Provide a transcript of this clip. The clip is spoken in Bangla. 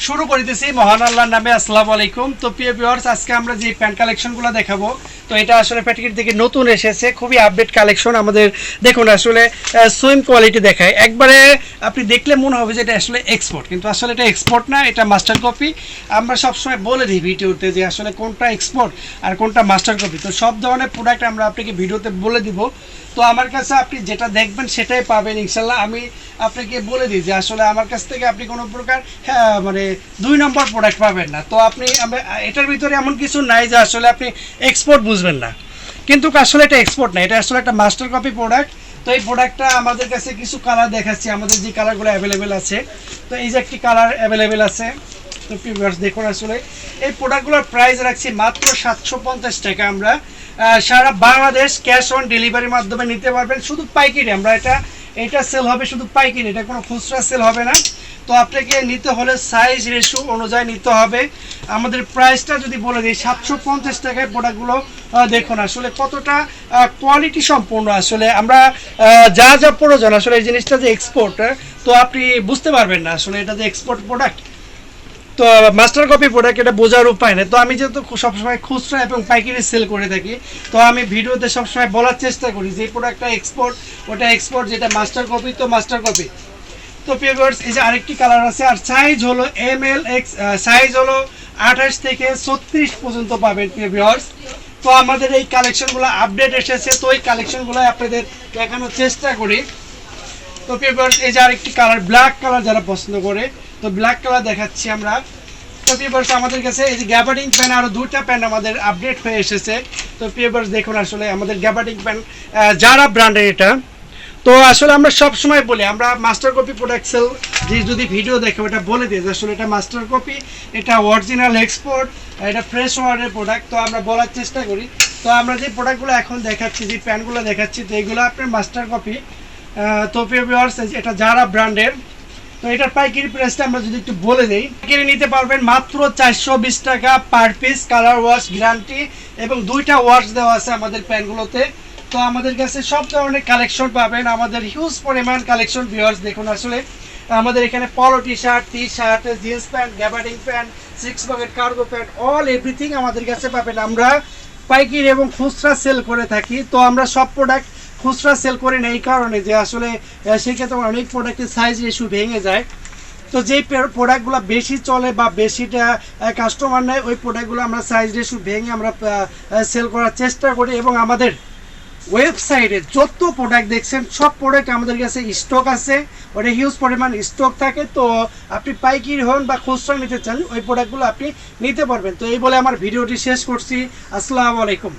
শুরু করিতেছি মহান আল্লাহর নামে। আসসালামু আলাইকুম। তো প্রিয় ভিউয়ার্স, আজকে আমরা যে প্যান্ট কালেকশনগুলো দেখাবো, তো এটা আসলে প্যাটিকের থেকে নতুন এসেছে, খুবই আপডেট কালেকশন আমাদের। দেখুন আসলে সুইম কোয়ালিটি দেখায়, একবারে আপনি দেখলে মনে হবে যে এটা আসলে এক্সপোর্ট, কিন্তু আসলে এটা এক্সপোর্ট না, এটা মাস্টার কপি। আমরা সবসময় বলে দিই ভিডিওতে যে আসলে কোনটা এক্সপোর্ট আর কোনটা মাস্টার কপি। তো সব ধরনের প্রোডাক্ট আমরা আপনাকে ভিডিওতে বলে দিব। তো আমার কাছে আপনি যেটা দেখবেন সেটাই পাবেন ইনশাল্লাহ। আমি আপনাকে বলে দিই যে আসলে আমার কাছ থেকে আপনি কোনো প্রকার মানে 2 নম্বর প্রোডাক্ট পাবেন না। তো আপনি এটার ভিতরে এমন কিছু নাই যে আসলে আপনি এক্সপোর্ট বুঝবেন না, কিন্তু আসলে এটা এক্সপোর্ট না, এটা আসলে একটা মাস্টার কপি প্রোডাক্ট। তো এই প্রোডাক্টটা আমাদের কাছে কিছু কালার দেখাচ্ছি, আমাদের যে কালারগুলো অ্যাভেলেবেল আছে। তো এই যে একটি কালার অ্যাভেলেবেল আছে। তো ভিউয়ার্স দেখুন, আসলে এই প্রোডাক্টগুলোর প্রাইস রাখছি মাত্র 750 টাকা। আমরা সারা বাংলাদেশ ক্যাশ অন ডেলিভারির মাধ্যমে নিতে পারবেন, শুধু পাইকারি। আমরা এটা সেল হবে শুধু পাইকারি, এটা কোনো খুচরা সেল হবে না। তো আপনাকে নিতে হলে সাইজ রেশিও অনুযায়ী নিতে হবে। আমাদের প্রাইসটা যদি বলে দিই, 750 টাকায় প্রোডাক্টগুলো দেখুন আসলে কতটা কোয়ালিটি সম্পূর্ণ। আসলে আমরা যা যা প্রয়োজন, আসলে এই জিনিসটা যে এক্সপোর্ট, তো আপনি বুঝতে পারবেন না আসলে এটা যে এক্সপোর্ট প্রোডাক্ট। তো মাস্টার কপি প্রোডাক্ট এটা বোঝার উপায় নেই। তো আমি যেহেতু সবসময় খুচরা এবং পাইকারি সেল করে থাকি, তো আমি ভিডিওতে সবসময় বলার চেষ্টা করি যে এই প্রোডাক্টটা এক্সপোর্ট, ওটা এক্সপোর্ট, যেটা মাস্টার কপি তো মাস্টার কপি। তো ভিউয়ার্স, এই যে আরেকটি কালার আছে, আর সাইজ হলো ML X, সাইজ হলো 28 থেকে 36 পর্যন্ত পাবেন ভিউয়ার্স। তো আমাদের এই কালেকশনগুলো আপডেট এসেছে, তো এই কালেকশনগুলো আপনাদের দেখানোর চেষ্টা করি। তো ভিউয়ার্স, এই যে আরেকটি কালার, ব্ল্যাক কালার যারা পছন্দ করে, তো ব্ল্যাক কালার দেখাচ্ছি আমরা। তো ভিউয়ার্স, আমাদের কাছে এই যে গ্যাবার্ডিং প্যান্ট, আরও 2টা প্যান্ট আমাদের আপডেট হয়ে এসেছে। তো ভিউয়ার্স দেখুন, আসলে আমাদের গ্যাবার্ডিং প্যান্ট যারা ব্র্যান্ডের এটা। তো আসলে আমরা সব সময় বলি আমরা মাস্টার কপি প্রোডাক্ট সেল, যে যদি ভিডিও দেখে ওটা বলে দিই যে আসলে এটা মাস্টার কপি, এটা অরিজিনাল এক্সপোর্ট, এটা ফ্রেশ ওয়ার্ডের প্রোডাক্ট। তো আমরা বলার চেষ্টা করি। তো আমরা যে প্রোডাক্টগুলো এখন দেখাচ্ছি, যে প্যান্টগুলো দেখাচ্ছি, তো এগুলো আপনার মাস্টার কপি। তো ভিউয়ার্স, এটা যারা ব্র্যান্ডের। তো এটার পাইকারি প্রাইসটা আমরা যদি একটু বলে দিই, পাইকারি নিতে পারবেন মাত্র 420 টাকা per piece, colour wash guarantee, এবং 2টা ওয়াশ দেওয়া আছে আমাদের প্যান্টগুলোতে। তো আমাদের কাছে সব ধরনের কালেকশন পাবেন, আমাদের হিউজ পরিমাণ কালেকশন। ভিউয়ার্স দেখুন, আসলে আমাদের এখানে পলো T shirt, jeans pant, gabardine pant, 6 pocket cargo pant, all everything আমাদের কাছে পাবেন। আমরা পাইকারি এবং খুচরা সেল করে থাকি। তো আমরা সব প্রোডাক্ট খুচরা সেল করি না, এই কারণে যে আসলে সেক্ষেত্রে অনেক প্রোডাক্টের সাইজ রেশিও ভেঙে যায়। তো যেই প্রোডাক্টগুলো বেশি চলে বা বেশিটা কাস্টমার নেয়, ওই প্রোডাক্টগুলো আমরা সাইজ রেশিও ভেঙে আমরা সেল করার চেষ্টা করি। এবং আমাদের ওয়েবসাইটে যত প্রোডাক্ট দেখছেন সব প্রোডাক্ট আমাদের কাছে স্টক আছে, ওটা হিউজ পরিমাণ স্টক থাকে। তো আপনি পাইকারি হন বা খুচরা নিতে চান, ওই প্রোডাক্টগুলো আপনি নিতে পারবেন। তো এই বলে আমার ভিডিওটি শেষ করছি। আসসালামু আলাইকুম।